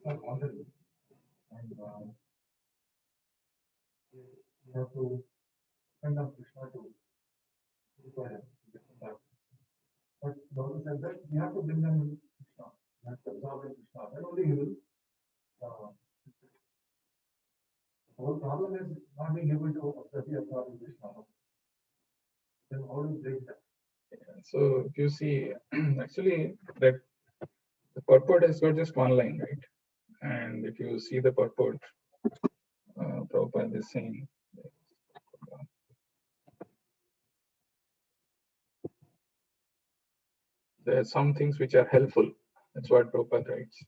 Already. And you have to depend on Krishna to require that. But Dasa said that we have to bring them in Krishna. We have to absorb in Krishna. Then only he will. The whole problem is not being able to absorb in Krishna. Then how do you break that? So if you see, actually, that the purport has got just one line, right? And if you see the purport, Prabhupada is saying, there are some things which are helpful. That's what Prabhupada writes.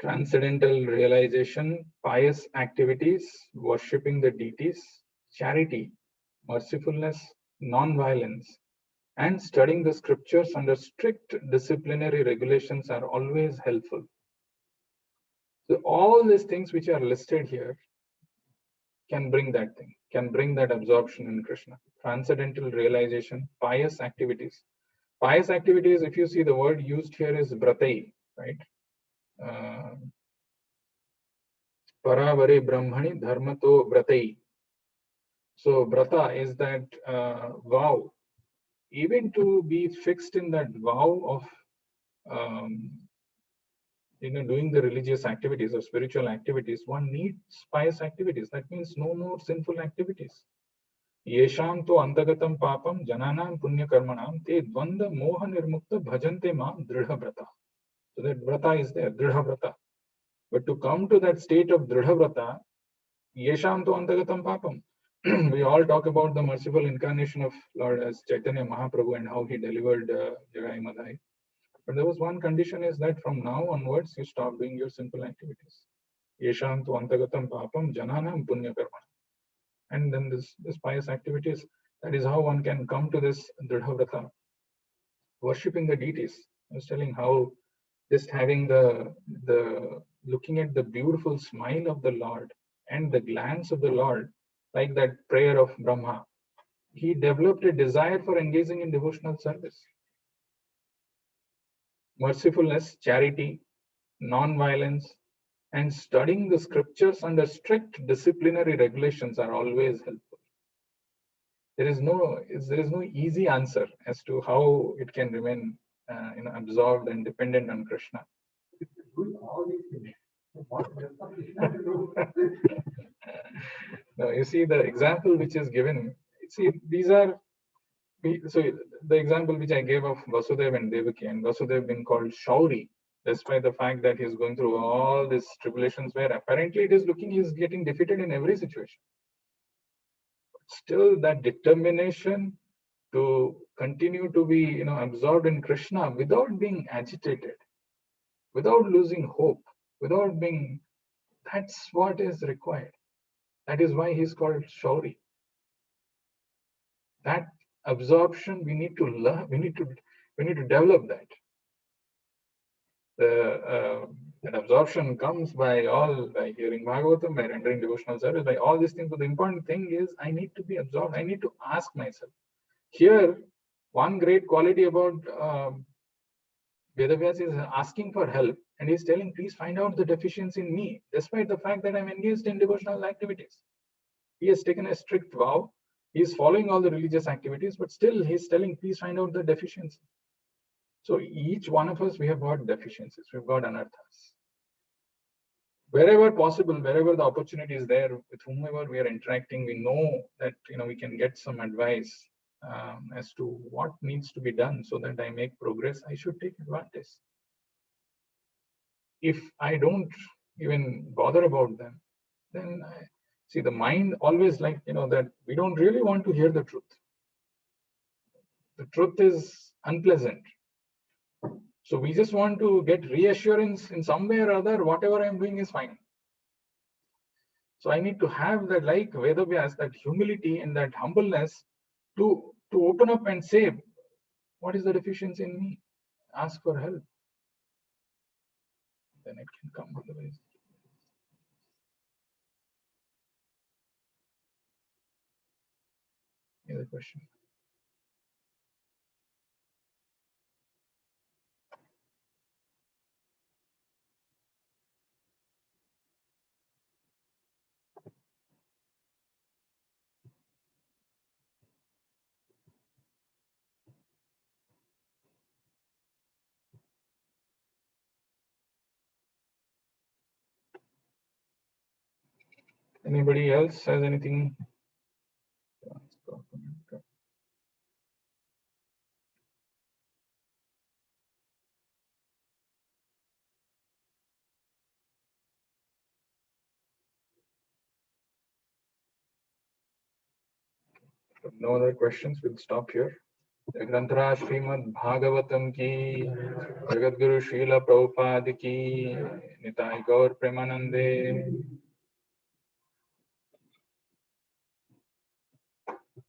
Transcendental realization, pious activities, worshipping the deities, charity, mercifulness, non-violence, and studying the scriptures under strict disciplinary regulations are always helpful. So all these things which are listed here can bring that thing, can bring that absorption in Krishna. Transcendental realization, pious activities. Pious activities, if you see the word used here is bratai, right? Paravare Brahmani Dharmato Bratai. So brata is that vow. Even to be fixed in that vow of doing the religious activities or spiritual activities, one needs pious activities. That means no more sinful activities. Yesham to antagatam papam jananam punya karmanam te dvanda moha nirmukta bhajante mam dridha brata. So that brata is there, dridha brata. But to come to that state of dridha brata, yesham to antagatam papam. We all talk about the merciful incarnation of Lord as Chaitanya Mahaprabhu and how he delivered Jagai Madhai. But there was one condition is that from now onwards, you stop doing your simple activities. Yesham tu antagatam papam jananam punya karma. And then this pious activities, that is how one can come to this dridhavrata, worshipping the deities. I was telling how just having the looking at the beautiful smile of the Lord and the glance of the Lord, like that prayer of Brahma, he developed a desire for engaging in devotional service. Mercifulness, charity, non-violence, and studying the scriptures under strict disciplinary regulations are always helpful. There is no easy answer as to how it can remain absorbed and dependent on Krishna. Doing all these things, What else are Krishna to do? Now, you see the example which is given. See, these are so the example which I gave of Vasudeva and Devaki, and Vasudeva being called Shauri, despite the fact that he's going through all these tribulations where apparently it is looking he's getting defeated in every situation. Still, that determination to continue to be, absorbed in Krishna without being agitated, without losing hope, without being, that's what is required. That is why he's called Shauri. That absorption we need to learn, we need to develop that. That absorption comes by hearing Bhagavatam, by rendering devotional service, by all these things. But the important thing is I need to be absorbed. I need to ask myself. Here, one great quality about Vedavyas is asking for help, and he's telling, please find out the deficiency in me, despite the fact that I'm engaged in devotional activities. He has taken a strict vow. He is following all the religious activities, but still he's telling, please find out the deficiency. So each one of us, we have got deficiencies, we've got anarthas. Wherever possible, wherever the opportunity is there, with whomever we are interacting, we know that we can get some advice as to what needs to be done so that I make progress. I should take advantage. If I don't even bother about them, then see, the mind always that we don't really want to hear the truth. The truth is unpleasant. So we just want to get reassurance in some way or other, whatever I'm doing is fine. So I need to have that, like Vedavyas, that humility and that humbleness to open up and say, what is the deficiency in me? Ask for help. Then it can come otherwise. Any other question? Anybody else has anything? No other questions, we'll stop here. Grantara Srimad Bhagavatam ki, Jagadguru Srila Prabhupada ki, Nitai Gaur Premanande.